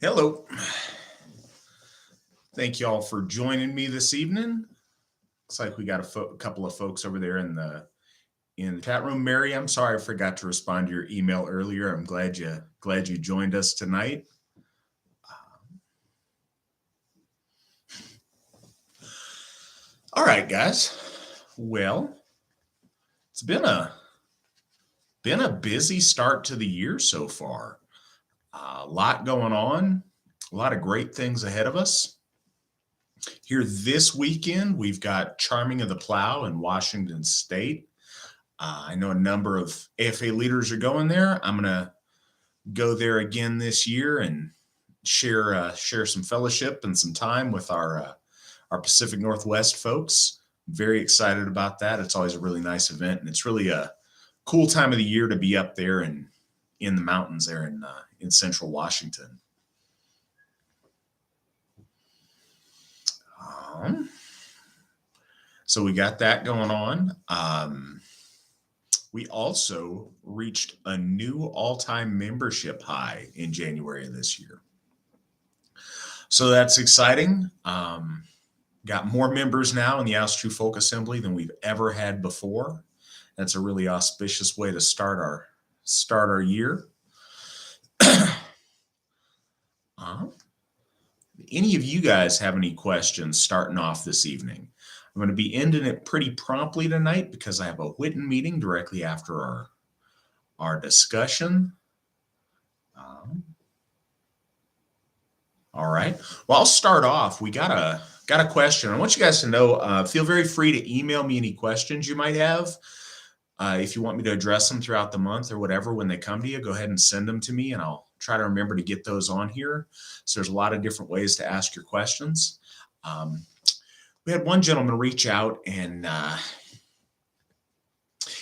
Hello. Thank you all for joining me this evening. Looks like we got a couple of folks over there in the chat room. Mary, I'm sorry I forgot to respond to your email earlier. I'm glad you joined us tonight. All right, guys. Well, it's been a busy start to the year so far. A lot going on, a lot of great things ahead of us. Here this weekend, we've got Charming of the Plow in Washington State. I know a number of AFA leaders are going there. I'm going to go there again this year and share some fellowship and some time with our Pacific Northwest folks. Very excited about that. It's always a really nice event, and it's really a cool time of the year to be up there and in the mountains there in central Washington. So we got that going on. We also reached a new all-time membership high in January of this year. So that's exciting. Got more members now in the Aus True Folk Assembly than we've ever had before. That's a really auspicious way to start our year. Any of you guys have any questions starting off this evening? I'm going to be ending it pretty promptly tonight because I have a Witten meeting directly after our discussion. All right. Well, I'll start off. We got a question. I want you guys to know. Feel very free to email me any questions you might have. If you want me to address them throughout the month or whatever, when they come to you, go ahead and send them to me, and I'll try to remember to get those on here. So there's a lot of different ways to ask your questions. We had one gentleman reach out, and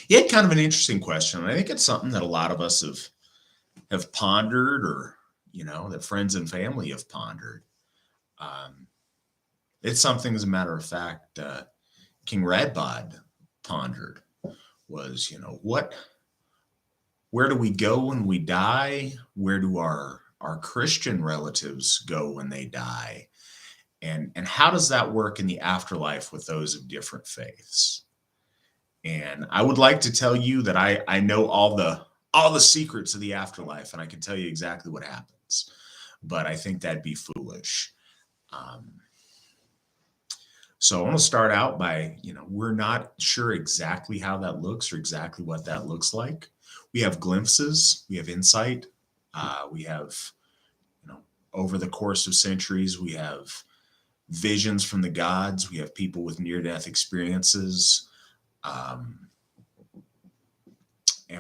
he had kind of an interesting question. And I think it's something that a lot of us have pondered, or that friends and family have pondered. It's something, as a matter of fact, King Radbod pondered. Was where do we go when we die? Where do our Christian relatives go when they die? And how does that work in the afterlife with those of different faiths? And I would like to tell you that I know all the secrets of the afterlife, and I can tell you exactly what happens. But I think that'd be foolish. So I want to start out by, we're not sure exactly how that looks or exactly what that looks like. We have glimpses, we have insight, we have, over the course of centuries, we have visions from the gods, we have people with near-death experiences, and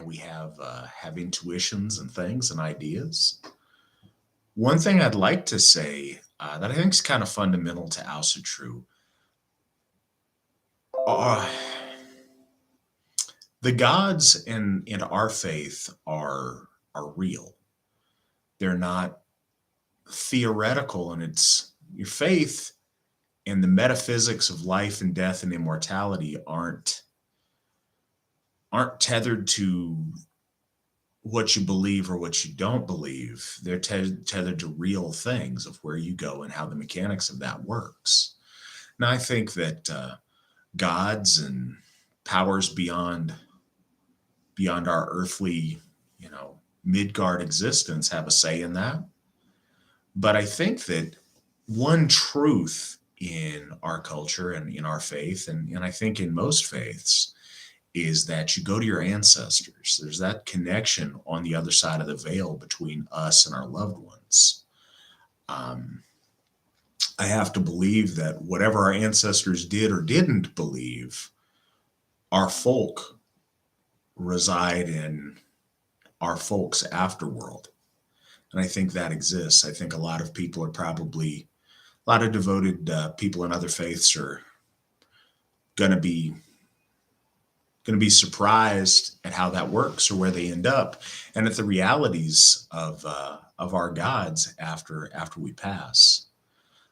we have intuitions and things and ideas. One thing I'd like to say that I think is kind of fundamental to Aus True. The gods in our faith are real. They're not theoretical, and it's your faith and the metaphysics of life and death and immortality aren't tethered to what you believe or what you don't believe. They're tethered to real things of where you go and how the mechanics of that works. Now, I think that gods and powers beyond our earthly, Midgard existence have a say in that. But I think that one truth in our culture and in our faith, and I think in most faiths, is that you go to your ancestors. There's that connection on the other side of the veil between us and our loved ones. I have to believe that whatever our ancestors did or didn't believe, our folk reside in our folk's afterworld. And I think that exists. I think a lot of people are probably, a lot of devoted people in other faiths are going to be surprised at how that works or where they end up, and at the realities of our gods after we pass.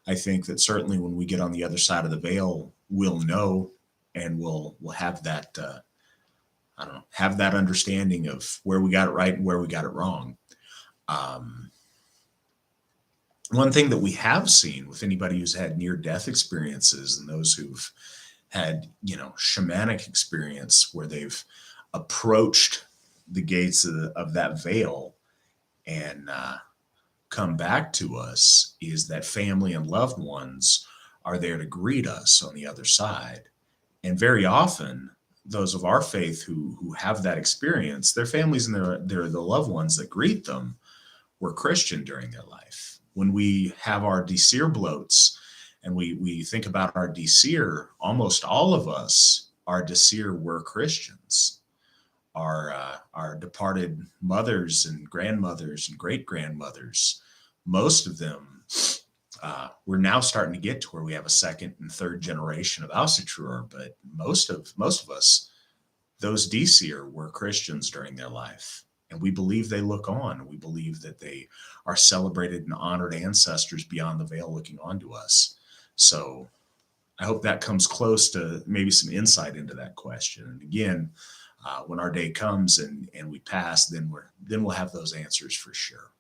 I think that certainly when we get on the other side of the veil, we'll know, and we'll have that have that understanding of where we got it right and where we got it wrong. One thing that we have seen with anybody who's had near-death experiences and those who've had, shamanic experience where they've approached the gates of that veil and come back to us is that family and loved ones are there to greet us on the other side. And very often, those of our faith who have that experience, their families and the loved ones that greet them were Christian during their life. When we have our Desir bloats and we think about our Desir, almost all of us, our Desir were Christians. Our departed mothers and grandmothers and great grandmothers, most of them, we're now starting to get to where we have a second and third generation of Ausitrur, but most of us, those Desir were Christians during their life. And we believe they look on. We believe that they are celebrated and honored ancestors beyond the veil looking onto us. So I hope that comes close to maybe some insight into that question. And again, when our day comes and we pass, then we'll have those answers for sure.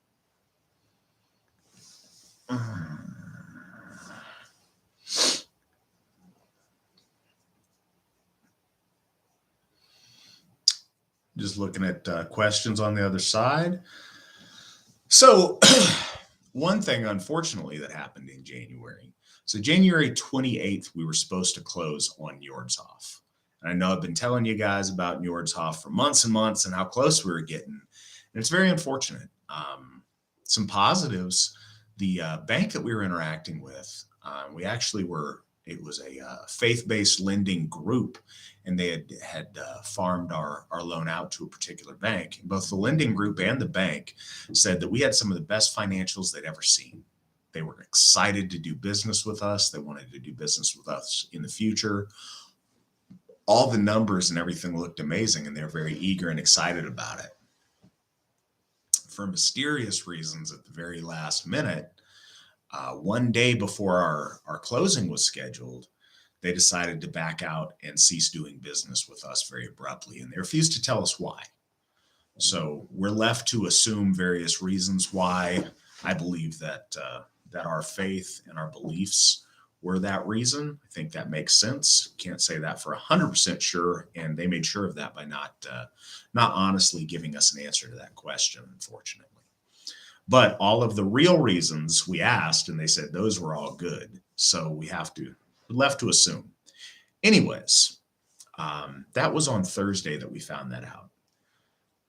Just looking at questions on the other side. So one thing, unfortunately, that happened in January. So January 28th, we were supposed to close on Njordshof. And I know I've been telling you guys about Njordshof for months and months and how close we were getting. And it's very unfortunate. Some positives, the bank that we were interacting with, we actually it was a faith-based lending group, and they had farmed our loan out to a particular bank. And both the lending group and the bank said that we had some of the best financials they'd ever seen. They were excited to do business with us. They wanted to do business with us in the future. All the numbers and everything looked amazing, and they're very eager and excited about it. For mysterious reasons, at the very last minute, one day before our closing was scheduled, they decided to back out and cease doing business with us very abruptly, and they refused to tell us why. So we're left to assume various reasons why. I believe that our faith and our beliefs were that reason. I think that makes sense. Can't say that for 100% sure, and they made sure of that by not honestly giving us an answer to that question, unfortunately. But all of the real reasons we asked, and they said those were all good. So we're left to assume. Anyways, that was on Thursday that we found that out.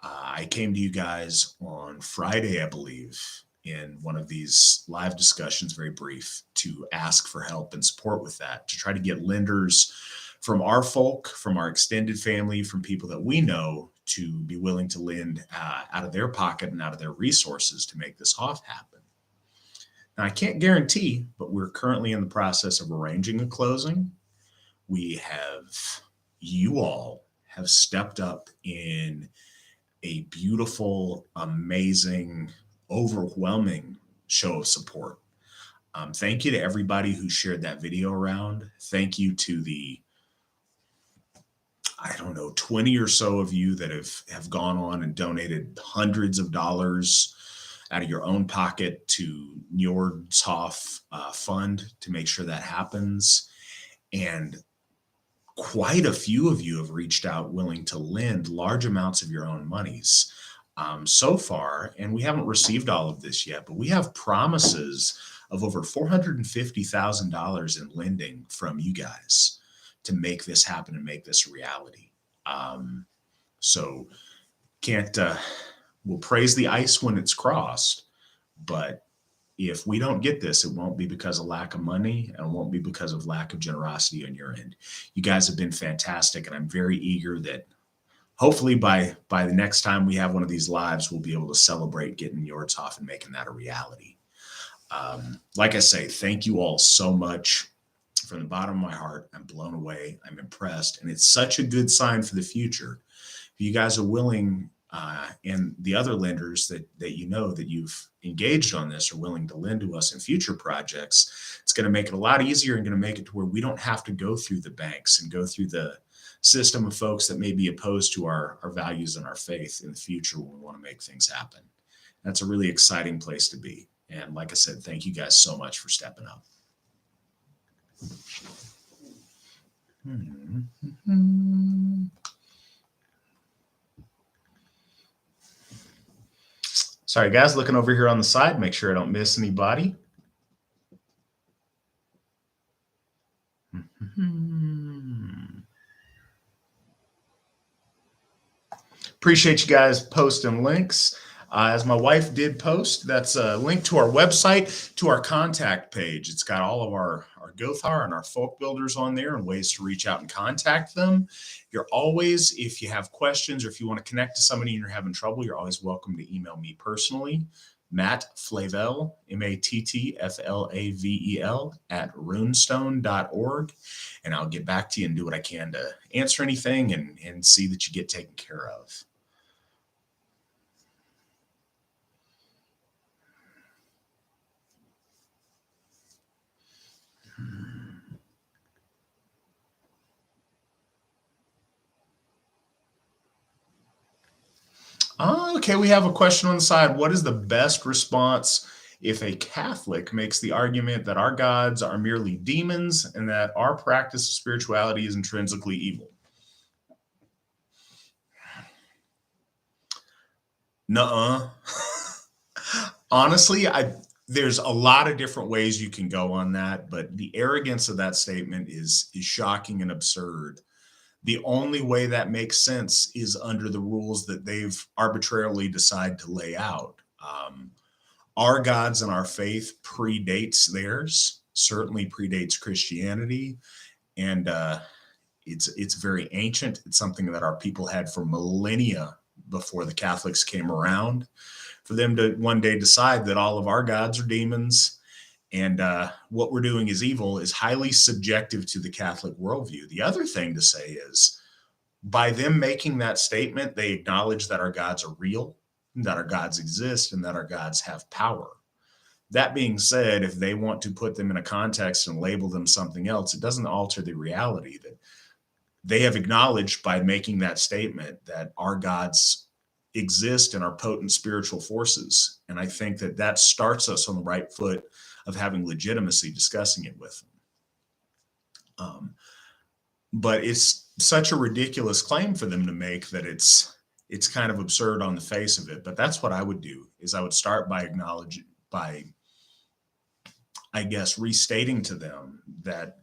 I came to you guys on Friday, I believe, in one of these live discussions, very brief, to ask for help and support with that, to try to get lenders from our folk, from our extended family, from people that we know to be willing to lend out of their pocket and out of their resources to make this HOF happen. Now, I can't guarantee, but we're currently in the process of arranging a closing. You all have stepped up in a beautiful, amazing, overwhelming show of support. Thank you to everybody who shared that video around. Thank you to the 20 or so of you that have gone on and donated hundreds of dollars out of your own pocket to Njordshof fund to make sure that happens. And quite a few of you have reached out willing to lend large amounts of your own monies so far. And we haven't received all of this yet, but we have promises of over $450,000 in lending from you guys to make this happen and make this a reality. So we'll praise the ice when it's crossed, but if we don't get this, it won't be because of lack of money, and it won't be because of lack of generosity on your end. You guys have been fantastic, and I'm very eager that hopefully by the next time we have one of these lives, we'll be able to celebrate getting Njordshof and making that a reality. Like I say, thank you all so much. From the bottom of my heart, I'm blown away. I'm impressed, and it's such a good sign for the future. If you guys are willing, and the other lenders that that you've engaged on this are willing to lend to us in future projects, it's going to make it a lot easier and going to make it to where we don't have to go through the banks and go through the system of folks that may be opposed to our values and our faith in the future when we want to make things happen. That's a really exciting place to be. And like I said, thank you guys so much for stepping up. Sorry, guys, looking over here on the side, make sure I don't miss anybody. Appreciate you guys posting links. As my wife did post, that's a link to our website, to our contact page. It's got all of our Gothar and our folk builders on there and ways to reach out and contact them. You're always, if you have questions or if you want to connect to somebody and you're having trouble, you're always welcome to email me personally, Matt Flavel, MattFlavel @runestone.org. And I'll get back to you and do what I can to answer anything and see that you get taken care of. Okay, we have a question on the side. What is the best response if a Catholic makes the argument that our gods are merely demons and that our practice of spirituality is intrinsically evil? Nuh-uh. Honestly, there's a lot of different ways you can go on that, but the arrogance of that statement is shocking and absurd. The only way that makes sense is under the rules that they've arbitrarily decided to lay out. Our gods and our faith predates theirs, certainly predates Christianity, and it's very ancient. It's something that our people had for millennia before the Catholics came around. For them to one day decide that all of our gods are demons and what we're doing is evil is highly subjective to the Catholic worldview. The other thing to say is, by them making that statement, they acknowledge that our gods are real, that our gods exist, and that our gods have power. That being said, if they want to put them in a context and label them something else, it doesn't alter the reality that they have acknowledged by making that statement that our gods exist and are potent spiritual forces. And I think that that starts us on the right foot of having legitimacy discussing it with them. But it's such a ridiculous claim for them to make that it's kind of absurd on the face of it. But that's what I would do, is I would start by I guess, restating to them that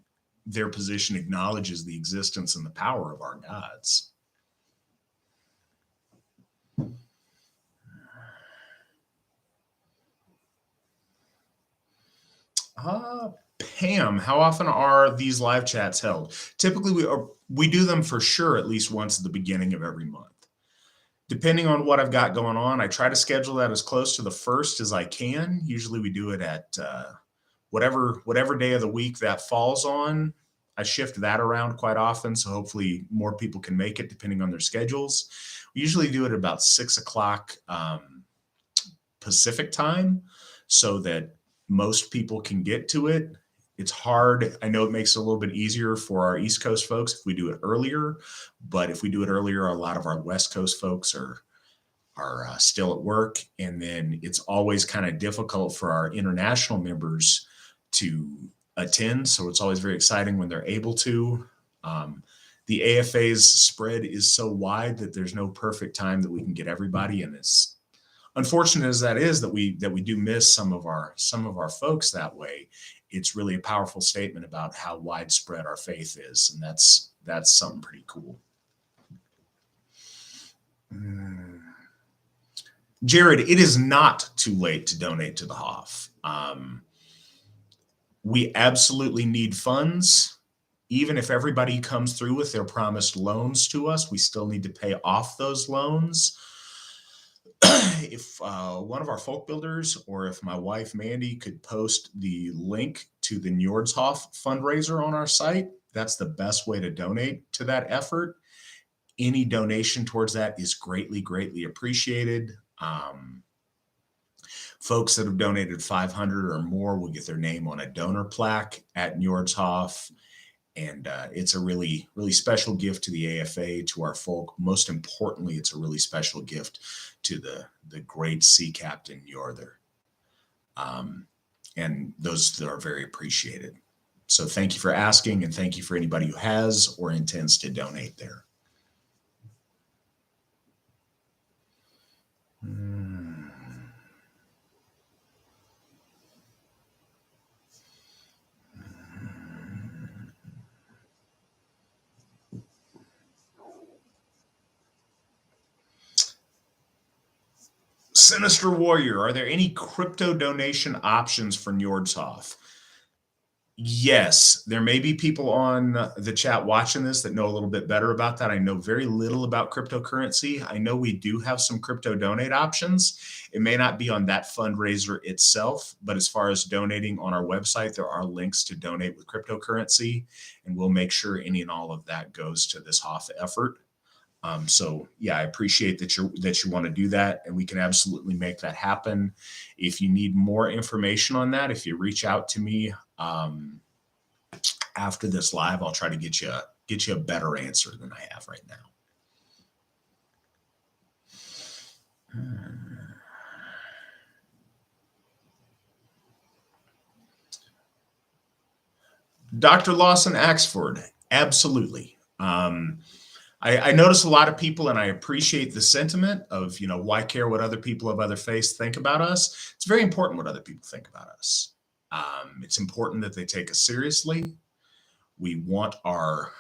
their position acknowledges the existence and the power of our gods. Pam, how often are these live chats held? Typically, we do them for sure at least once at the beginning of every month. Depending on what I've got going on, I try to schedule that as close to the first as I can. Usually we do it at whatever day of the week that falls on. I shift that around quite often, so hopefully more people can make it depending on their schedules. We usually do it at about 6 o'clock Pacific time so that most people can get to it. It's hard. I know it makes it a little bit easier for our East Coast folks if we do it earlier, but if we do it earlier, a lot of our West Coast folks are still at work. And then it's always kind of difficult for our international members to attend. So it's always very exciting when they're able to. The AFA's spread is so wide that there's no perfect time that we can get everybody. And it's unfortunate as that is that we do miss some of our folks that way. It's really a powerful statement about how widespread our faith is, and that's something pretty cool. Jared, it is not too late to donate to the Hoff. We absolutely need funds. Even if everybody comes through with their promised loans to us, we still need to pay off those loans. If one of our folk builders or if my wife Mandy could post the link to the Njordshof fundraiser on our site, that's the best way to donate to that effort. Any donation towards that is greatly, greatly appreciated. Folks that have donated $500 or more will get their name on a donor plaque at Njordshof. And it's a really, really special gift to the AFA, to our folk. Most importantly, it's a really special gift to the great sea captain Njorder. Um, and those are very appreciated. So thank you for asking, and thank you for anybody who has or intends to donate there. Sinister Warrior, are there any crypto donation options for Njordsoft? Yes, there may be people on the chat watching this that know a little bit better about that. I know very little about cryptocurrency. I know we do have some crypto donate options. It may not be on that fundraiser itself, but as far as donating on our website, there are links to donate with cryptocurrency, and we'll make sure any and all of that goes to this HOF effort. So yeah, I appreciate that you want to do that, and we can absolutely make that happen. If you need more information on that, if you reach out to me after this live, I'll try to get you a better answer than I have right now. Dr. Lawson Axford, absolutely. I notice a lot of people, and I appreciate the sentiment of, why care what other people of other faiths think about us? It's very important what other people think about us. It's important that they take us seriously. We want our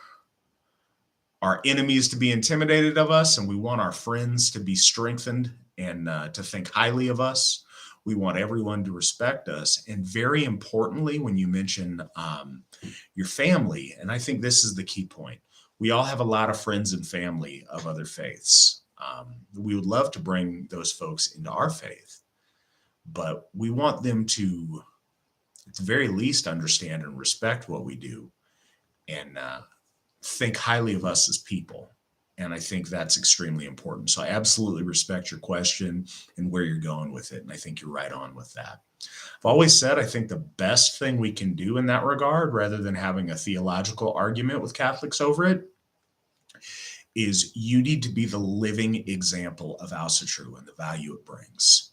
enemies to be intimidated of us, and we want our friends to be strengthened and to think highly of us. We want everyone to respect us. And very importantly, when you mention your family, and I think this is the key point, we all have a lot of friends and family of other faiths. We would love to bring those folks into our faith, but we want them to, at the very least, understand and respect what we do and think highly of us as people. And I think that's extremely important. So I absolutely respect your question and where you're going with it. And I think you're right on with that. I've always said I think the best thing we can do in that regard, rather than having a theological argument with Catholics over it, is you need to be the living example of Asatru and the value it brings.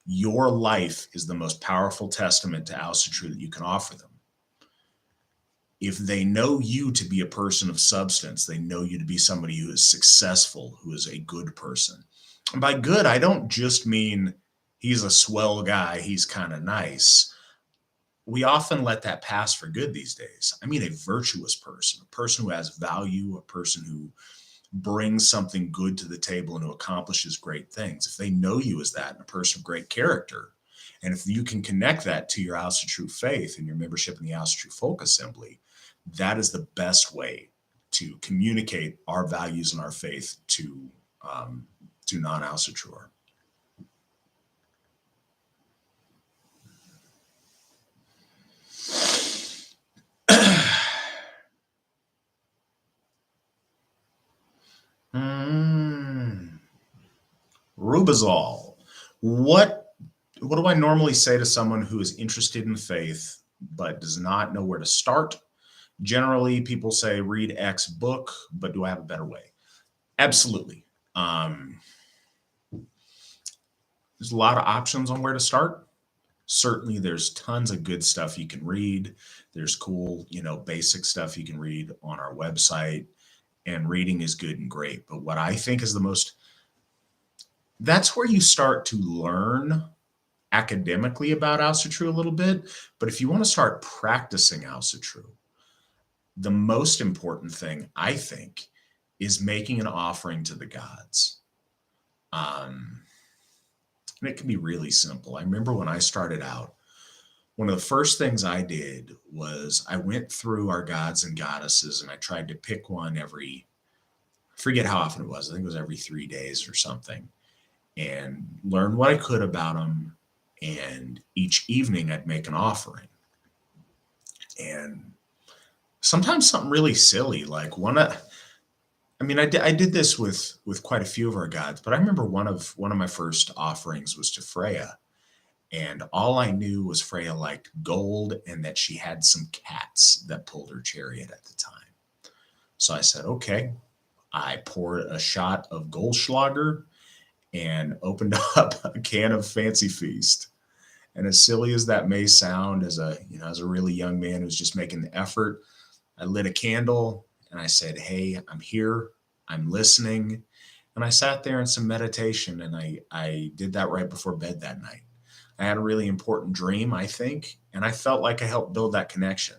Your life is the most powerful testament to Asatru that you can offer them. If they know you to be a person of substance, they know you to be somebody who is successful, who is a good person. And by good, I don't just mean he's a swell guy, he's kind of nice. We often let that pass for good these days. I mean a virtuous person, a person who has value, a person who brings something good to the table and who accomplishes great things. If they know you as that and a person of great character, and if you can connect that to your Asatru faith and your membership in the Asatru Folk Assembly, that is the best way to communicate our values and our faith to non-Asatruer. Rubizol. What do I normally say to someone who is interested in faith but does not know where to start? Generally, people say read X book, but do I have a better way? Absolutely. There's a lot of options on where to start. Certainly, there's tons of good stuff you can read. There's cool, basic stuff you can read on our website, and reading is good and great. But what I think is that's where you start to learn academically about Asatru a little bit. But if you want to start practicing Asatru, the most important thing, I think, is making an offering to the gods. And it can be really simple. I remember when I started out, one of the first things I did was I went through our gods and goddesses and I tried to pick one I forget how often it was. I think it was every 3 days or something, and learn what I could about them. And each evening I'd make an offering. And sometimes something really silly, like I did this with quite a few of our gods, but I remember one of my first offerings was to Freya. And all I knew was Freya liked gold and that she had some cats that pulled her chariot at the time. So I said, okay. I poured a shot of Goldschlager and opened up a can of Fancy Feast. And as silly as that may sound, as a really young man who's just making the effort, I lit a candle and I said, "Hey, I'm here. I'm listening." And I sat there in some meditation, and I did that right before bed that night. I had a really important dream, I think, and I felt like I helped build that connection.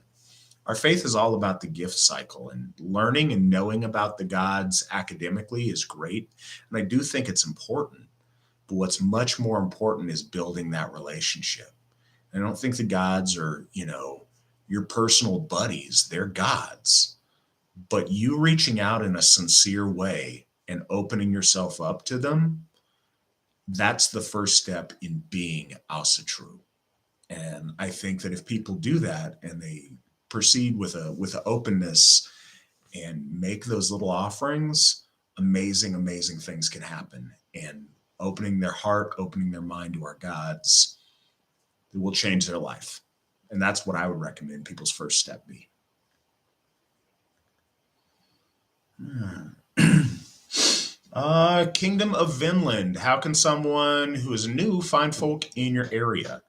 Our faith is all about the gift cycle, and learning and knowing about the gods academically is great. And I do think it's important. But what's much more important is building that relationship. I don't think the gods are, your personal buddies, they're gods. But you reaching out in a sincere way and opening yourself up to them, that's the first step in being Asa True. And I think that if people do that and they proceed with a openness and make those little offerings, amazing things can happen. And opening their heart, opening their mind to our gods, it will change their life. And that's what I would recommend people's first step be. Kingdom of Vinland. How can someone who is new find folk in your area?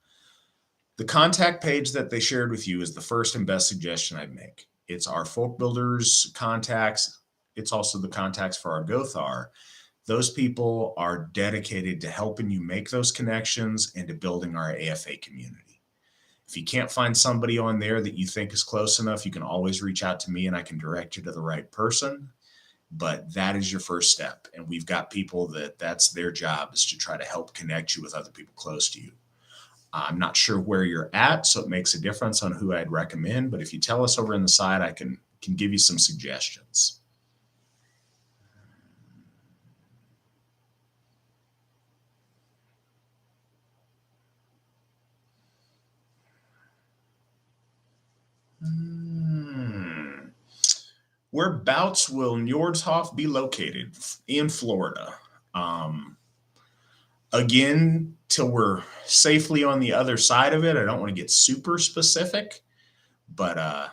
The contact page that they shared with you is the first and best suggestion I'd make. It's our folk builders contacts. It's also the contacts for our Gothar. Those people are dedicated to helping you make those connections and to building our AFA community. If you can't find somebody on there that you think is close enough, you can always reach out to me and I can direct you to the right person. But that is your first step. And we've got people that's their job, is to try to help connect you with other people close to you. I'm not sure where you're at, so it makes a difference on who I'd recommend. But if you tell us over in the side, I can give you some suggestions. Whereabouts will Njordshof be located? In Florida. Again, till we're safely on the other side of it, I don't want to get super specific, but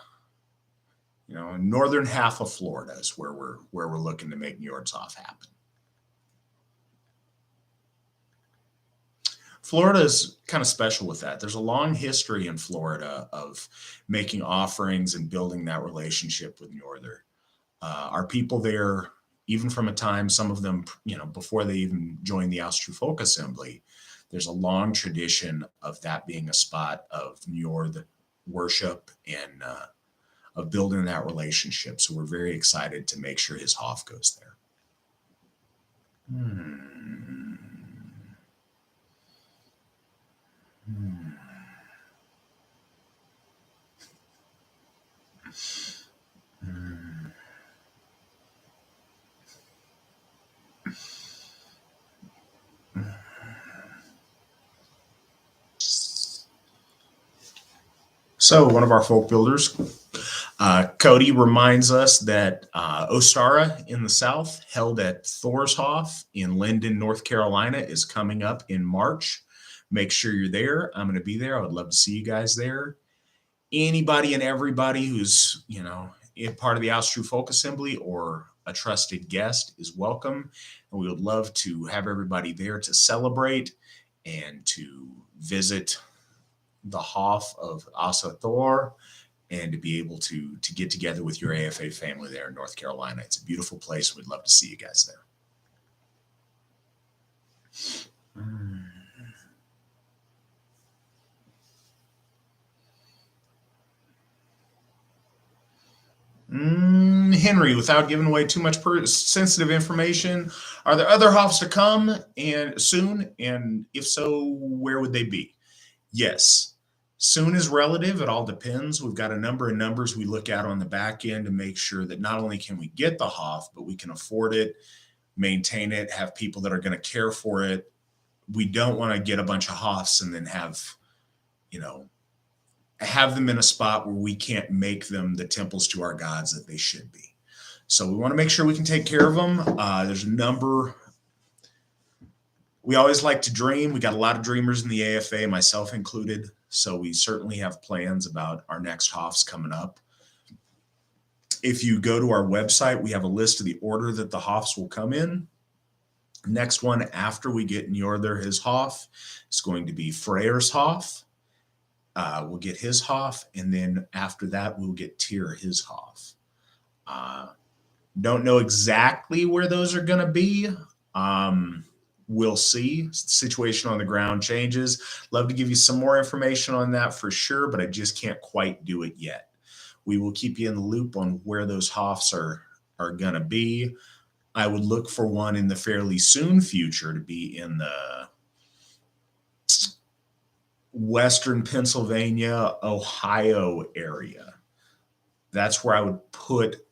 northern half of Florida is where we're looking to make Njordshof happen. Florida is kind of special with that. There's a long history in Florida of making offerings and building that relationship with Njordur. Our people there, even from a time, some of them, before they even joined the Austro Folk Assembly, there's a long tradition of that being a spot of Njord worship and of building that relationship. So we're very excited to make sure his Hof goes there. So one of our folk builders, Cody, reminds us that Ostara in the south, held at Thorshof in Linden, North Carolina, is coming up in March. Make sure you're there. I'm going to be there. I would love to see you guys there. Anybody and everybody who's, part of the Austro Folk Assembly or a trusted guest is welcome. And we would love to have everybody there to celebrate and to visit the Hof of Asa Thor and to be able to get together with your AFA family there in North Carolina. It's a beautiful place. We'd love to see you guys there. Henry, without giving away too much sensitive information, are there other Hofs to come and soon? And if so, where would they be? Yes. Soon is relative. It all depends. We've got a number of numbers we look at on the back end to make sure that not only can we get the Hof, but we can afford it, maintain it, have people that are going to care for it. We don't want to get a bunch of Hofs and then have them in a spot where we can't make them the temples to our gods that they should be. So we want to make sure we can take care of them. There's a number. We always like to dream. We got a lot of dreamers in the AFA, myself included. So we certainly have plans about our next Hofs coming up. If you go to our website, we have a list of the order that the Hofs will come in. Next one after we get Njordur his Hof is going to be Freyr's Hof. We'll get his Hof, and then after that we'll get Tyr his Hof. Don't know exactly where those are going to be. We'll see. The situation on the ground changes. Love to give you some more information on that for sure, but I just can't quite do it yet. We will keep you in the loop on where those Hofs are going to be. I would look for one in the fairly soon future to be in the Western Pennsylvania, Ohio area. That's where I would put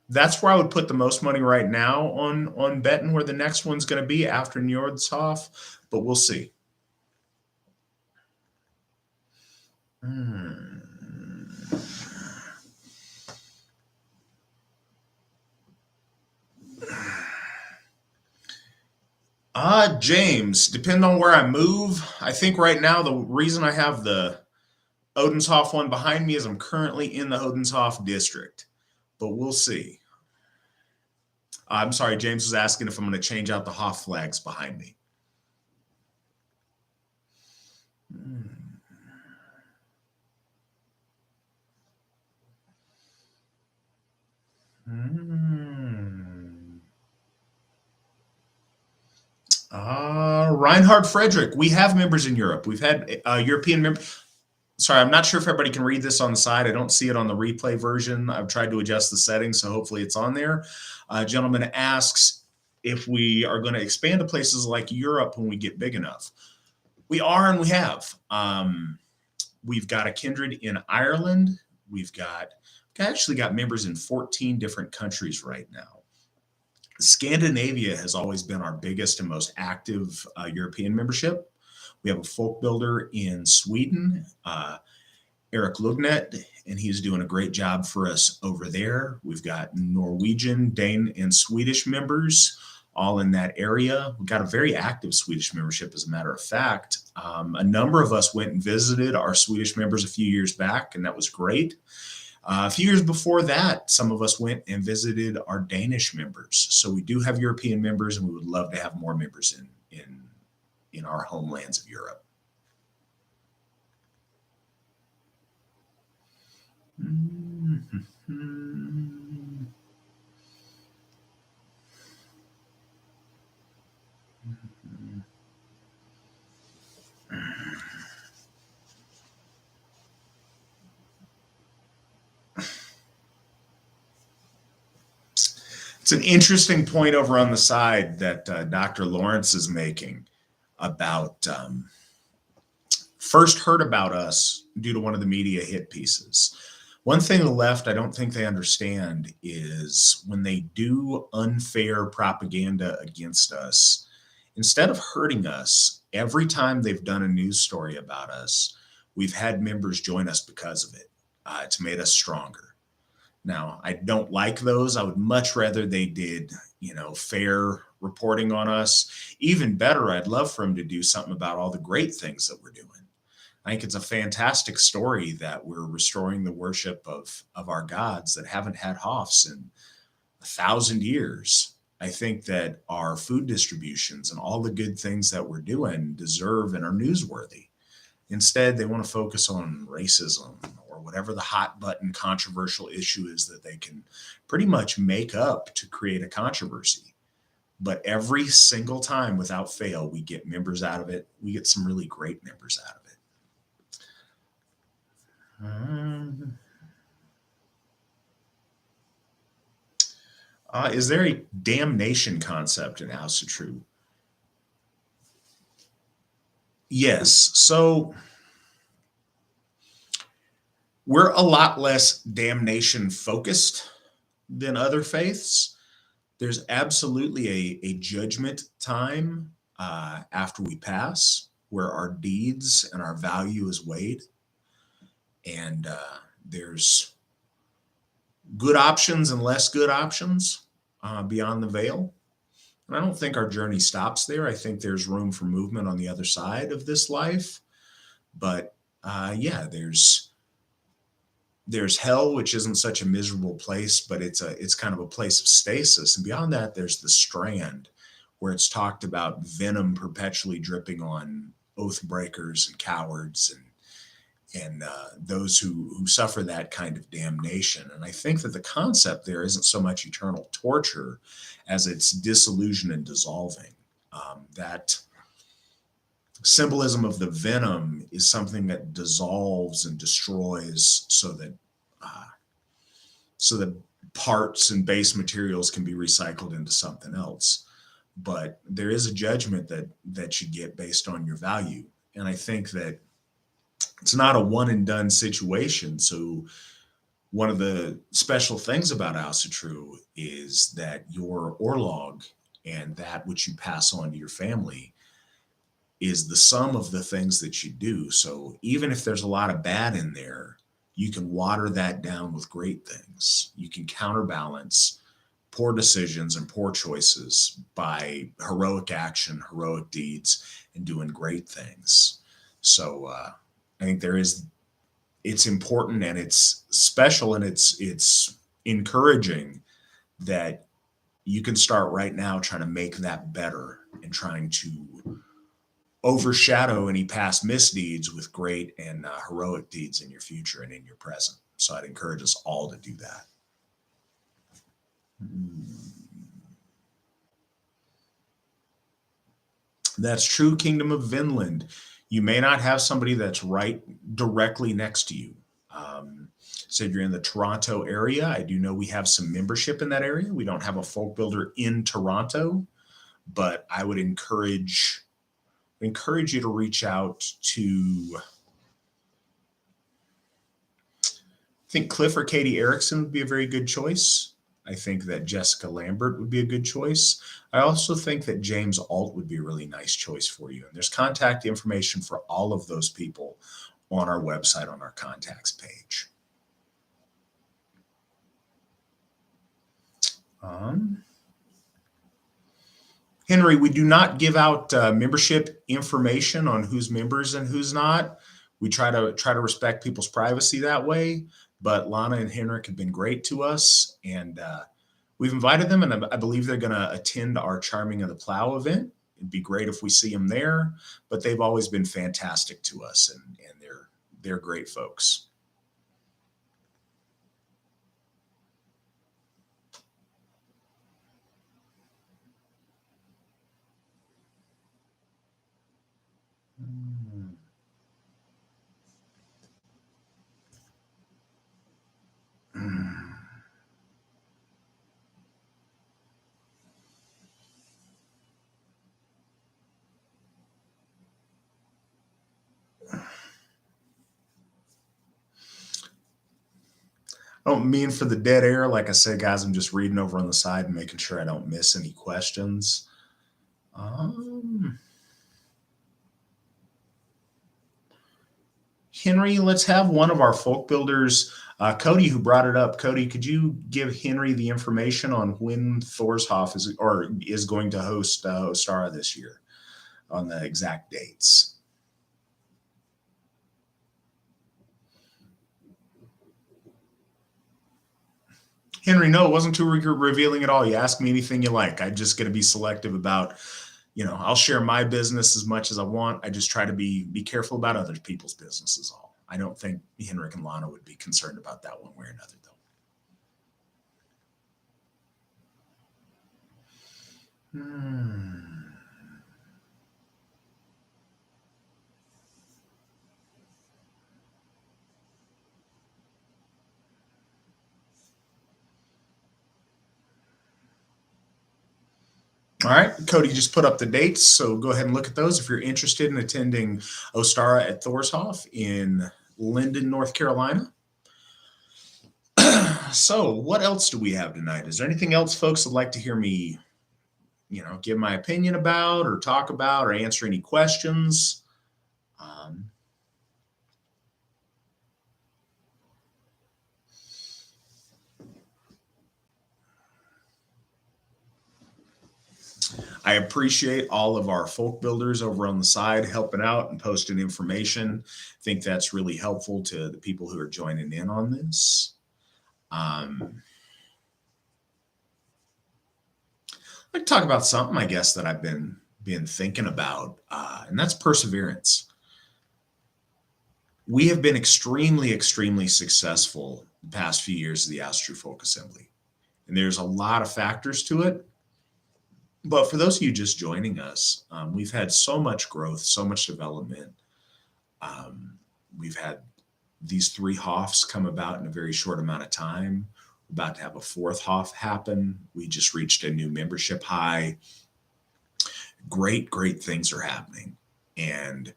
the most money right now on betting where the next one's going to be after Njordshof, but we'll see. James, depending on where I move, I think right now the reason I have the Odenshof one behind me is I'm currently in the Odenshof district, but we'll see. I'm sorry, James was asking if I'm going to change out the Hof flags behind me. Reinhard Frederick, we have members in Europe. We've had European members. Sorry, I'm not sure if everybody can read this on the side. I don't see it on the replay version. I've tried to adjust the settings, so hopefully it's on there. A gentleman asks if we are going to expand to places like Europe when we get big enough. We are, and we have. We've got a kindred in Ireland. We've actually got members in 14 different countries right now. Scandinavia has always been our biggest and most active European membership. We have a folk builder in Sweden, Eric Lugnet, and he's doing a great job for us over there. We've got Norwegian, Dane, and Swedish members all in that area. We've got a very active Swedish membership, as a matter of fact. A number of us went and visited our Swedish members a few years back, and that was great. A few years before that, some of us went and visited our Danish members. So we do have European members, and we would love to have more members in our homelands of Europe. It's an interesting point over on the side that Dr. Lawrence is making about first heard about us due to one of the media hit pieces. One thing the left I don't think they understand is when they do unfair propaganda against us, instead of hurting us, every time they've done a news story about us, we've had members join us because of it. It's made us stronger. Now, I don't like those. I would much rather they did, fair reporting on us. Even better, I'd love for them to do something about all the great things that we're doing. I think it's a fantastic story that we're restoring the worship of our gods that haven't had Hofs in 1,000 years. I think that our food distributions and all the good things that we're doing deserve and are newsworthy. Instead, they want to focus on racism or whatever the hot button controversial issue is that they can pretty much make up to create a controversy. But every single time without fail, we get members out of it. We get some really great members out of it. Is there a damnation concept in House of True? Yes. So we're a lot less damnation focused than other faiths. There's absolutely a judgment time after we pass where our deeds and our value is weighed. And there's good options and less good options beyond the veil. And I don't think our journey stops there. I think there's room for movement on the other side of this life. But there's There's hell, which isn't such a miserable place, but it's kind of a place of stasis. And beyond that, there's the strand, where it's talked about venom perpetually dripping on oath breakers and cowards and those who suffer that kind of damnation. And I think that the concept there isn't so much eternal torture as it's disillusion and dissolving. That symbolism of the venom is something that dissolves and destroys, uh, so that parts and base materials can be recycled into something else. But there is a judgment that you get based on your value, and I think that it's not a one and done situation. So one of the special things about Asatru is that your orlog and that which you pass on to your family is the sum of the things that you do. So even if there's a lot of bad in there, you can water that down with great things. You can counterbalance poor decisions and poor choices by heroic action, heroic deeds, and doing great things. So I think it's important and it's special and it's encouraging that you can start right now trying to make that better and trying to overshadow any past misdeeds with great and heroic deeds in your future and in your present. So I'd encourage us all to do that. That's true, Kingdom of Vinland. You may not have somebody that's right directly next to you. So if you're in the Toronto area, I do know we have some membership in that area. We don't have a folk builder in Toronto, but I would encourage you to reach out to, I think Cliff or Katie Erickson would be a very good choice. I think that Jessica Lambert would be a good choice. I also think that James Alt would be a really nice choice for you. And there's contact information for all of those people on our website on our contacts page. Henry, we do not give out membership information on who's members and who's not. We try to respect people's privacy that way. But Lana and Henrik have been great to us, and we've invited them, and I believe they're going to attend our Charming of the Plow event. It'd be great if we see them there. But they've always been fantastic to us, and they're great folks. I don't mean for the dead air. Like I said, guys, I'm just reading over on the side and making sure I don't miss any questions. Henry, let's have one of our folk builders, Cody, who brought it up. Cody, could you give Henry the information on when Thorshoff is going to host Ostara this year, on the exact dates? Henry, no, it wasn't too revealing at all. You ask me anything you like. I'm just going to be selective about, I'll share my business as much as I want. I just try to be careful about other people's business is all. I don't think Henrik and Lana would be concerned about that one way or another, though. All right, Cody just put up the dates, so go ahead and look at those if you're interested in attending Ostara at Thorshoff in Linden, North Carolina. So what else do we have tonight? Is there anything else folks would like to hear me, give my opinion about or talk about or answer any questions? I appreciate all of our folk builders over on the side helping out and posting information. I think that's really helpful to the people who are joining in on this. I'd like to talk about something, I guess, that I've been thinking about, and that's perseverance. We have been extremely, extremely successful the past few years of the House True Folk Assembly, and there's a lot of factors to it. But for those of you just joining us, we've had so much growth, so much development. We've had these 3 Hoffs come about in a very short amount of time. We're about to have a 4th Hoff happen. We just reached a new membership high. Great, great things are happening. And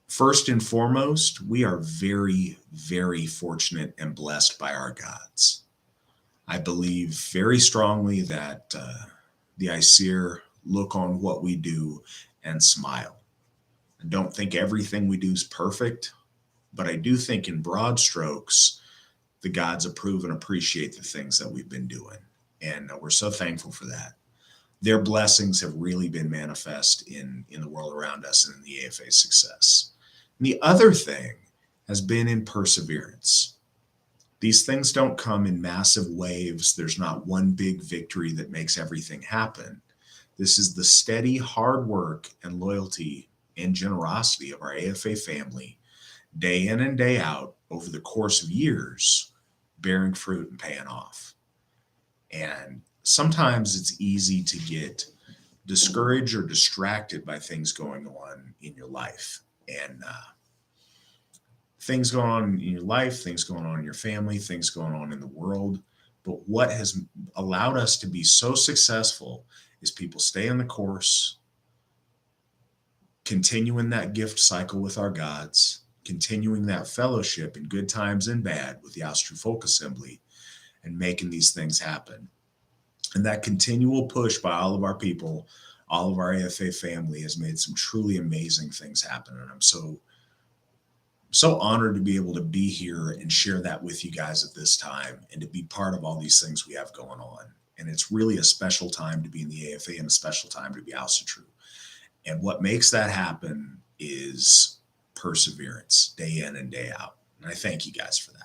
first and foremost, we are very, very fortunate and blessed by our gods. I believe very strongly that the Aesir look on what we do and smile. I don't think everything we do is perfect, but I do think in broad strokes, the gods approve and appreciate the things that we've been doing. And we're so thankful for that. Their blessings have really been manifest in the world around us and in the AFA's success. And the other thing has been in perseverance. These things don't come in massive waves. There's not one big victory that makes everything happen. This is the steady hard work and loyalty and generosity of our AFA family, day in and day out, over the course of years, bearing fruit and paying off. And sometimes it's easy to get discouraged or distracted by things going on in your life. And things going on in your life, things going on in your family, things going on in the world. But what has allowed us to be so successful is people stay in the course, continuing that gift cycle with our gods, continuing that fellowship in good times and bad with the True Folk Assembly, and making these things happen. And that continual push by all of our people, all of our AFA family, has made some truly amazing things happen. And I'm so honored to be able to be here and share that with you guys at this time and to be part of all these things we have going on. And it's really a special time to be in the AFA and a special time to be House of True. And what makes that happen is perseverance, day in and day out. And I thank you guys for that.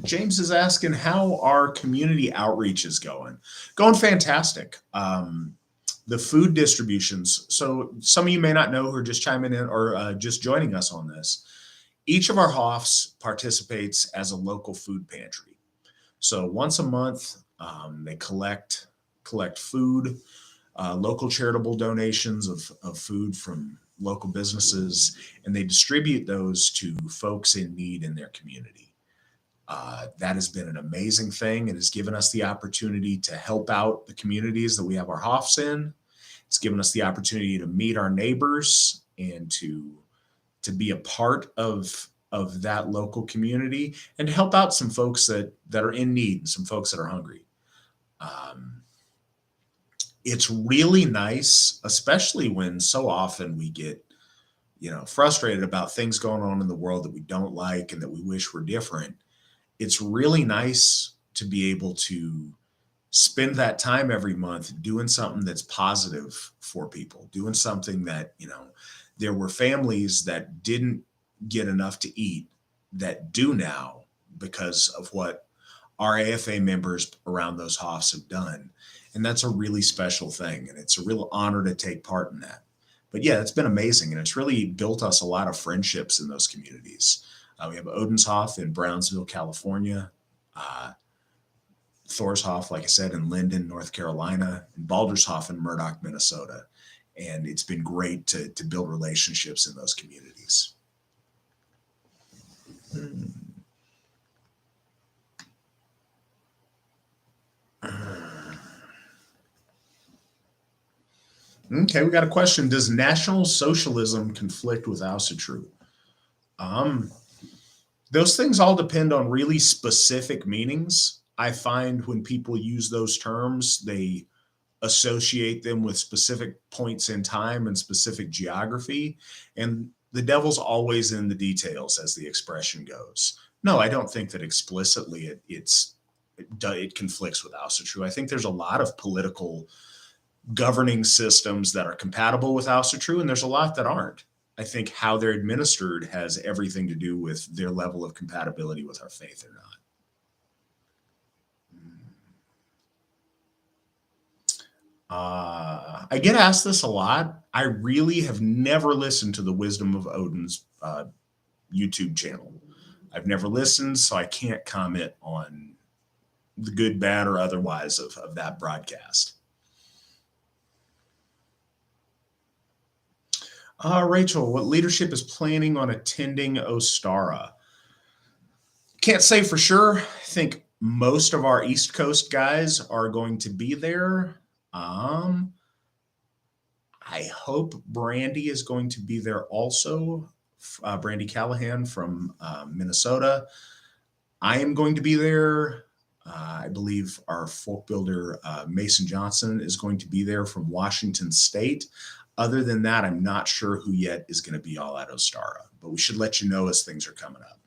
James is asking how our community outreach is going. Going fantastic. The food distributions. So some of you may not know who are just chiming in or just joining us on this. Each of our Hoffs participates as a local food pantry. So once a month, they collect food, local charitable donations of food from local businesses, and they distribute those to folks in need in their community. That has been an amazing thing. It has given us the opportunity to help out the communities that we have our Hoffs in. It's given us the opportunity to meet our neighbors and to be a part of that local community and to help out some folks that are in need and some folks that are hungry. It's really nice, especially when so often we get, frustrated about things going on in the world that we don't like and that we wish were different. It's really nice to be able to spend that time every month doing something that's positive for people, doing something that, there were families that didn't get enough to eat that do now because of what our AFA members around those Hoffs have done. And that's a really special thing. And it's a real honor to take part in that. But yeah, it's been amazing. And it's really built us a lot of friendships in those communities. We have Odin's Hoff in Brownsville, California. Thor's Hoff, like I said, in Linden, North Carolina, and Baldur's Hoff in Murdoch, Minnesota. And it's been great to build relationships in those communities. Okay, we got a question. Does National Socialism conflict with House of True? Those things all depend on really specific meanings. I find when people use those terms, they associate them with specific points in time and specific geography. And the devil's always in the details, as the expression goes. No, I don't think that explicitly it conflicts with Asatru. I think there's a lot of political governing systems that are compatible with Asatru, and there's a lot that aren't. I think how they're administered has everything to do with their level of compatibility with our faith or not. I get asked this a lot. I really have never listened to the Wisdom of Odin's YouTube channel. I've never listened, so I can't comment on the good, bad, or otherwise of that broadcast. Rachel, what leadership is planning on attending Ostara? Can't say for sure. I think most of our East Coast guys are going to be there. I hope Brandy is going to be there also. Brandy Callahan from Minnesota. I am going to be there. I believe our folk builder, Mason Johnson, is going to be there from Washington State. Other than that, I'm not sure who yet is going to be all at Ostara, but we should let you know as things are coming up.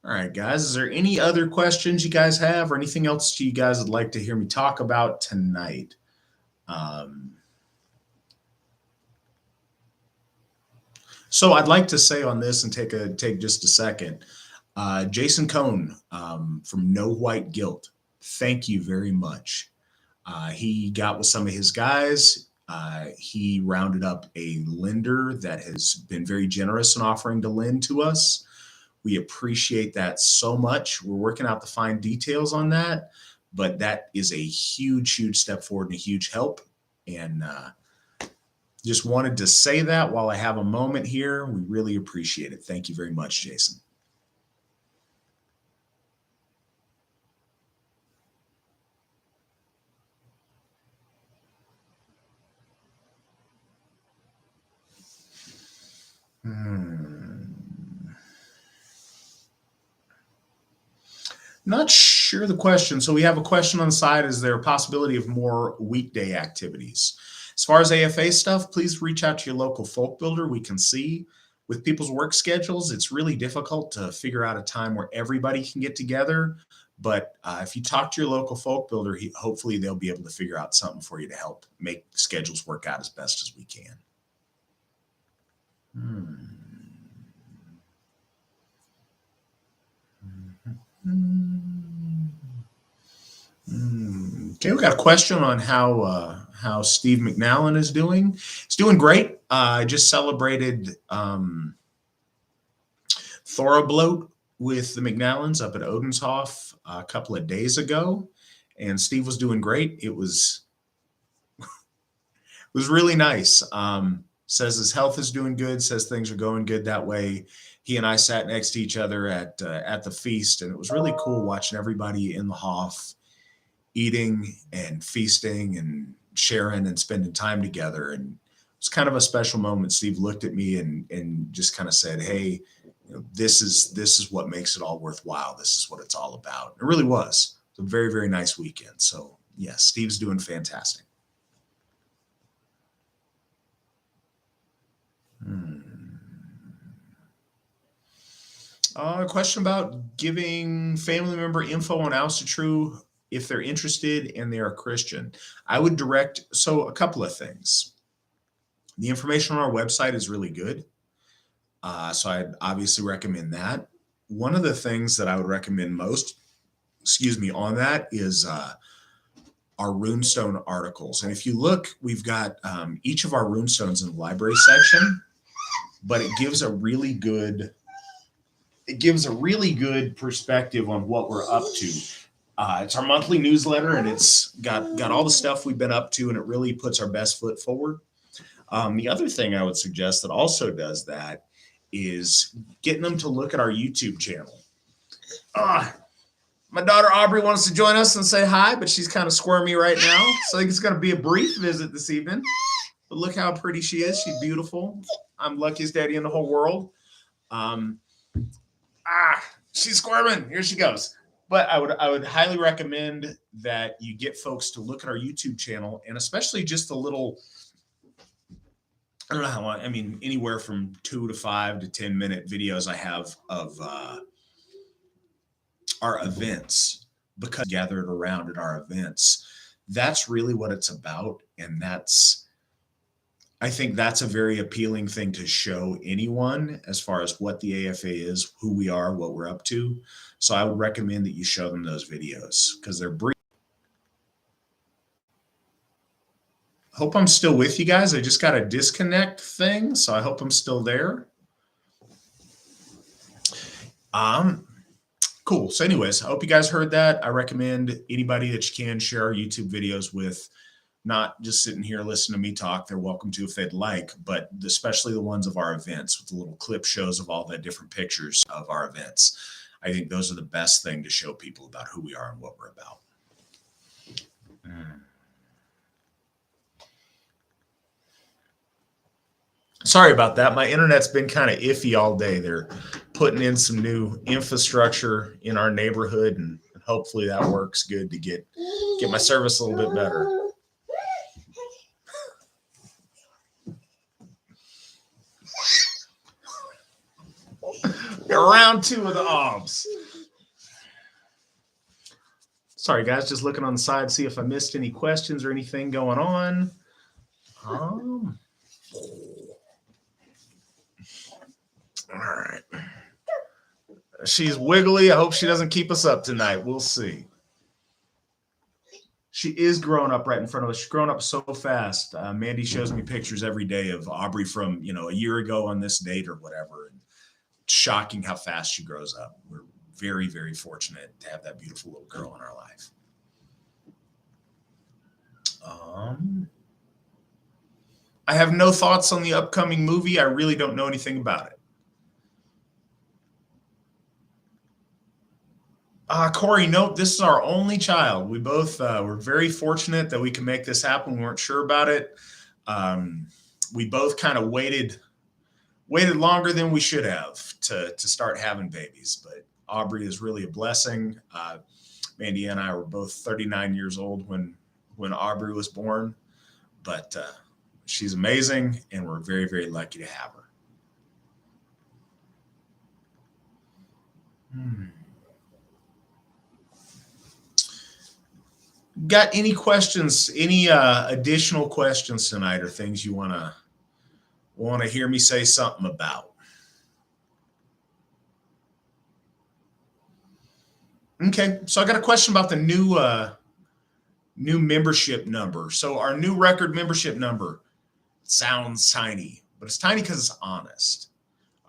All right, guys, is there any other questions you guys have or anything else you guys would like to hear me talk about tonight? So I'd like to say on this and take just a second. Jason Cohn from No White Guilt, thank you very much. He got with some of his guys. He rounded up a lender that has been very generous in offering to lend to us. We appreciate that so much. We're working out the fine details on that, but that is a huge, huge step forward and a huge help. And just wanted to say that while I have a moment here. We really appreciate it. Thank you very much, Jason. Not sure the question. So we have a question on the side. Is there a possibility of more weekday activities? As far as AFA stuff, please reach out to your local folk builder. We can see with people's work schedules, it's really difficult to figure out a time where everybody can get together. But if you talk to your local folk builder, hopefully they'll be able to figure out something for you to help make schedules work out as best as we can. Okay, we got a question on how Steve McNallen is doing. He's doing great. I just celebrated Thorabloat with the McNallens up at Odenshof a couple of days ago, and Steve was doing great. It was really nice. Says his health is doing good, says things are going good that way. He and I sat next to each other at the feast, and it was really cool watching everybody in the Hof eating and feasting and sharing and spending time together. And it was kind of a special moment. Steve looked at me and just kind of said, hey, this is what makes it all worthwhile. This is what it's all about. It really was. It was a very, very nice weekend. So yeah, Steve's doing fantastic. A question about giving family member info on Asatru if they're interested and they are Christian. I would direct, so a couple of things. The information on our website is really good. So I'd obviously recommend that. One of the things that I would recommend most, on that is our runestone articles. And if you look, we've got each of our runestones in the library section, but it gives a really good perspective on what we're up to. It's our monthly newsletter, and it's got all the stuff we've been up to, and it really puts our best foot forward. The other thing I would suggest that also does that is getting them to look at our YouTube channel. My daughter Aubrey wants to join us and say hi, but she's kind of squirmy right now. So I think it's going to be a brief visit this evening. But look how pretty she is. She's beautiful. I'm luckiest daddy in the whole world. She's squirming. Here she goes. But I would highly recommend that you get folks to look at our YouTube channel, and especially just a little, I don't know how long, I mean, anywhere from 2 to 5 to 10-minute videos I have of our events, because gathered around at our events. That's really what it's about. And I think that's a very appealing thing to show anyone as far as what the AFA is, who we are, what we're up to. So I would recommend that you show them those videos because they're brief. Hope I'm still with you guys. I just got a disconnect thing, so I hope I'm still there. Cool. So anyways, I hope you guys heard that. I recommend anybody that you can share our YouTube videos with, not just sitting here listening to me talk. They're welcome to if they'd like, but especially the ones of our events with the little clip shows of all the different pictures of our events. I think those are the best thing to show people about who we are and what we're about. Sorry about that. My internet's been kind of iffy all day. They're putting in some new infrastructure in our neighborhood, and hopefully that works good to get my service a little bit better. Round 2 of the OBS. Sorry, guys, just looking on the side, see if I missed any questions or anything going on. All right. She's wiggly. I hope she doesn't keep us up tonight. We'll see. She is growing up right in front of us. She's growing up so fast. Mandy shows me pictures every day of Aubrey from, a year ago on this date or whatever. And it's shocking how fast she grows up. We're very, very fortunate to have that beautiful little girl in our life. I have no thoughts on the upcoming movie. I really don't know anything about it. Corey, note, this is our only child. We both were very fortunate that we could make this happen. We weren't sure about it. We both kind of waited longer than we should have to start having babies. But Aubrey is really a blessing. Mandy and I were both 39 years old when Aubrey was born. But she's amazing, and we're very, very lucky to have her. Got any questions, any additional questions tonight, or things you want to hear me say something about? Okay, so I got a question about the new membership number. So our new record membership number sounds tiny, but it's tiny because it's honest.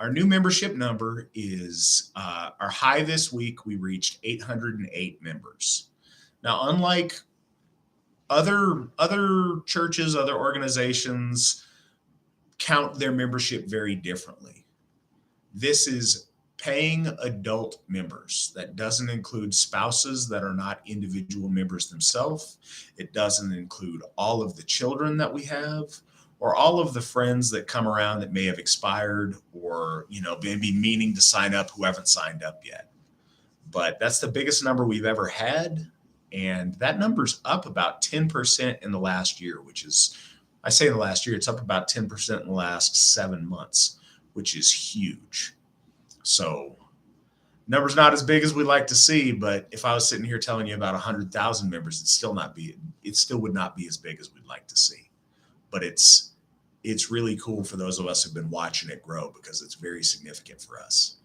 Our new membership number is our high this week. We reached 808 members. Now, unlike other churches, other organizations count their membership very differently. This is paying adult members. That doesn't include spouses that are not individual members themselves. It doesn't include all of the children that we have, or all of the friends that come around that may have expired, or maybe meaning to sign up who haven't signed up yet. But that's the biggest number we've ever had. And that number's up about 10% in the last year, which is, I say in the last year, it's up about 10% in the last 7 months, which is huge. So number's not as big as we'd like to see, but if I was sitting here telling you about 100,000 members, it still would not be as big as we'd like to see. But it's really cool for those of us who've been watching it grow, because it's very significant for us.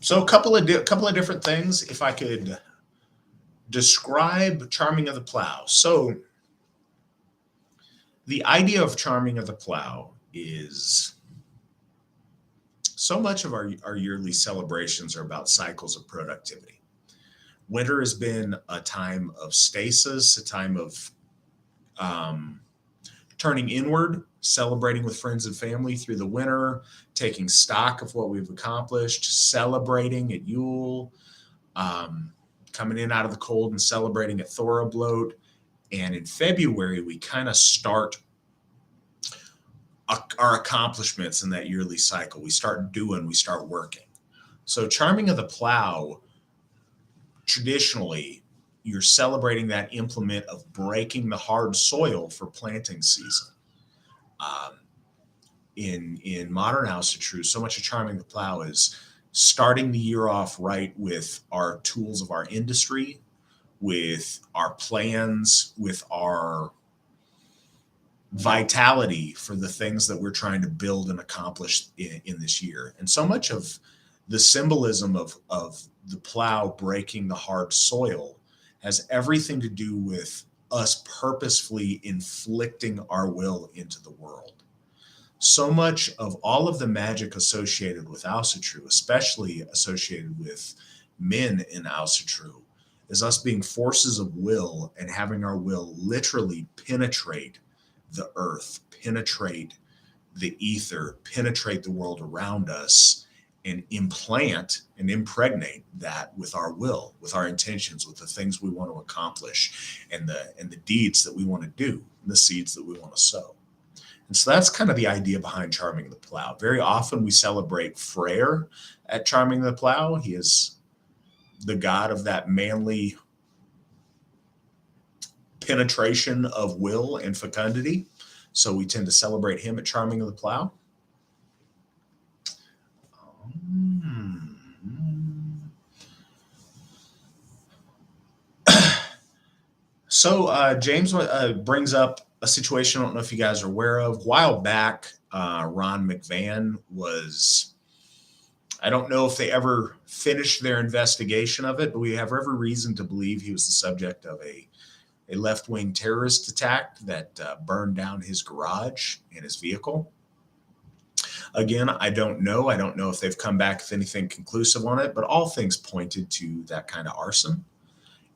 So a couple of different things. If I could describe Charming of the Plow. So the idea of Charming of the Plow is so much of our yearly celebrations are about cycles of productivity. Winter has been a time of stasis, a time of um, turning inward, celebrating with friends and family through the winter, taking stock of what we've accomplished, celebrating at Yule, um, coming in out of the cold and celebrating at Thorabloat. And in February, we kind of start our accomplishments in that yearly cycle. We start doing, we start working. So, Charming of the Plow, traditionally, you're celebrating that implement of breaking the hard soil for planting season. Um, in modern House of True, so much of Charming the Plow is starting the year off right with our tools of our industry, with our plans, with our vitality for the things that we're trying to build and accomplish in this year. And so much of the symbolism of the plow breaking the hard soil has everything to do with us purposefully inflicting our will into the world. So much of all of the magic associated with Ausatru, especially associated with men in Ausatru, is us being forces of will and having our will literally penetrate the earth, penetrate the ether, penetrate the world around us, and implant and impregnate that with our will, with our intentions, with the things we want to accomplish, and the deeds that we want to do, and the seeds that we want to sow. And so that's kind of the idea behind Charming the Plow. Very often we celebrate Freyr at Charming the Plow. He is the god of that manly penetration of will and fecundity. So we tend to celebrate him at Charming of the Plow. So James brings up a situation I don't know if you guys are aware of. A while back, Ron McVan was, I don't know if they ever finished their investigation of it, but we have every reason to believe he was the subject of a left-wing terrorist attack that burned down his garage and his vehicle. Again, I don't know. I don't know if they've come back with anything conclusive on it, but all things pointed to that kind of arson.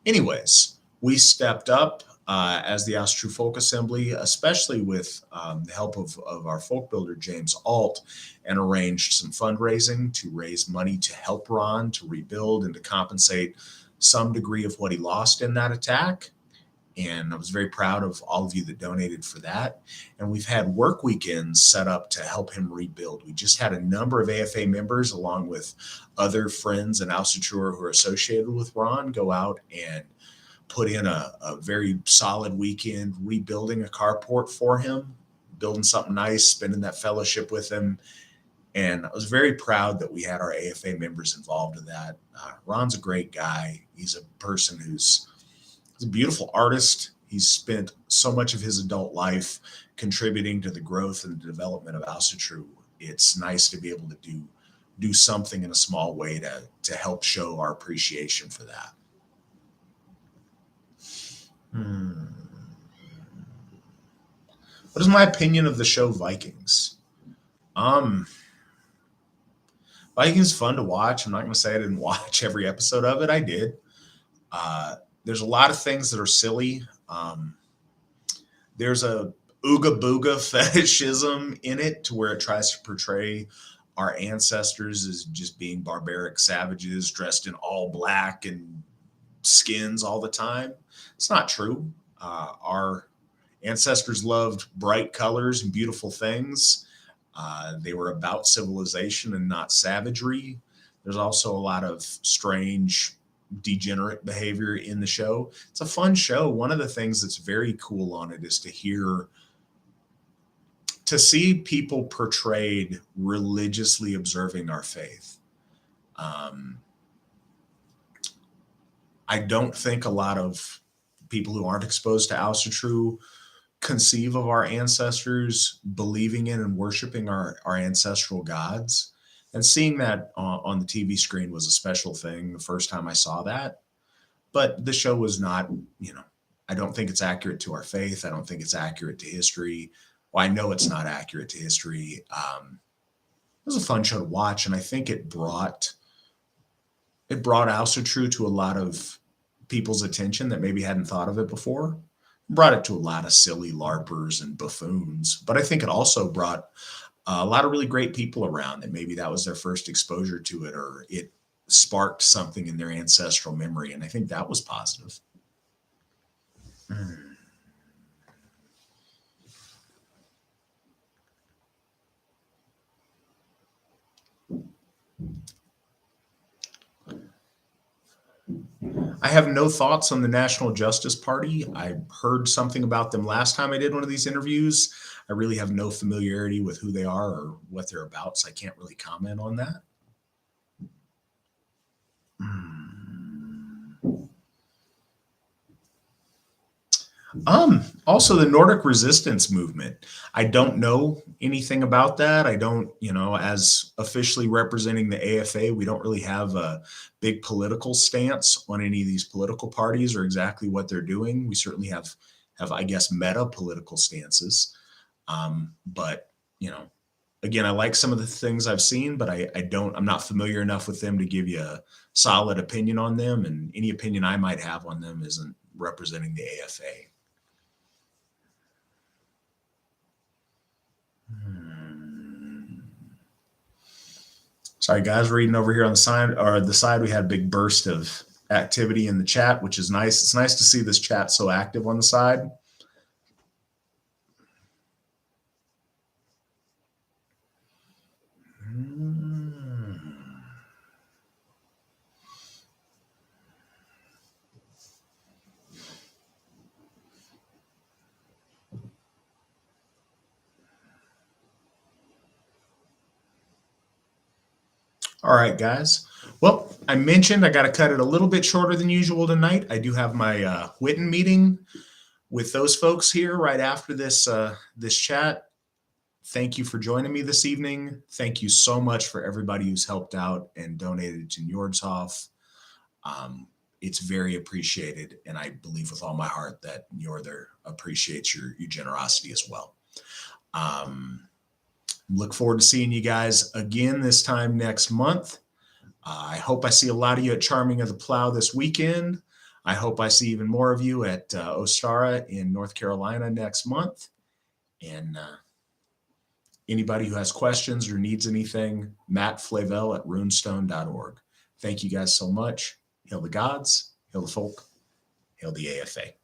Anyways, we stepped up as the Ausatru Folk Assembly, especially with the help of our folk builder, James Alt, and arranged some fundraising to raise money to help Ron to rebuild and to compensate some degree of what he lost in that attack. And I was very proud of all of you that donated for that. And we've had work weekends set up to help him rebuild. We just had a number of AFA members, along with other friends and Ausatruer who are associated with Ron, go out and put in a very solid weekend rebuilding a carport for him, building something nice, spending that fellowship with him. And I was very proud that we had our AFA members involved in that. Ron's a great guy. He's a person who's a beautiful artist. He's spent so much of his adult life contributing to the growth and the development of Ausatru. It's nice to be able to do something in a small way to help show our appreciation for that. What is my opinion of the show Vikings? Vikings is fun to watch. I'm not going to say I didn't watch every episode of it. I did. There's a lot of things that are silly. There's a ooga booga fetishism in it to where it tries to portray our ancestors as just being barbaric savages dressed in all black and skins all the time. It's not true. Our ancestors loved bright colors and beautiful things. They were about civilization and not savagery. There's also a lot of strange, degenerate behavior in the show. It's a fun show. One of the things that's very cool on it is to see people portrayed religiously observing our faith. I don't think a lot of people who aren't exposed to Ausatru conceive of our ancestors believing in and worshiping our ancestral gods. And seeing that on the TV screen was a special thing the first time I saw that. But the show was not, I don't think it's accurate to our faith. I don't think it's accurate to history. Well, I know it's not accurate to history. It was a fun show to watch, and I think it brought also true to a lot of people's attention that maybe hadn't thought of it before. Brought it to a lot of silly larpers and buffoons, but I think it also brought a lot of really great people around that maybe that was their first exposure to it, or it sparked something in their ancestral memory, and I think that was positive. Mm. I have no thoughts on the National Justice Party. I heard something about them last time I did one of these interviews. I really have no familiarity with who they are or what they're about, so I can't really comment on that. Also the Nordic resistance movement. I don't know anything about that. I don't, as officially representing the AFA, we don't really have a big political stance on any of these political parties or exactly what they're doing. We certainly have I guess, meta political stances. But, again, I like some of the things I've seen, but I'm not familiar enough with them to give you a solid opinion on them. And any opinion I might have on them isn't representing the AFA. Sorry, guys, reading over here on the side, we had a big burst of activity in the chat, which is nice. It's nice to see this chat so active on the side. All right, guys. Well, I mentioned I got to cut it a little bit shorter than usual tonight. I do have my Witten meeting with those folks here right after this chat. Thank you for joining me this evening. Thank you so much for everybody who's helped out and donated to Njord's. It's very appreciated, and I believe with all my heart that Njord appreciates your generosity as well. Look forward to seeing you guys again this time next month. I hope I see a lot of you at Charming of the Plow this weekend. I hope I see even more of you at Ostara in North Carolina next month. And anybody who has questions or needs anything, Matt Flavel at runestone.org. Thank you guys so much. Hail the gods, hail the folk, hail the AFA.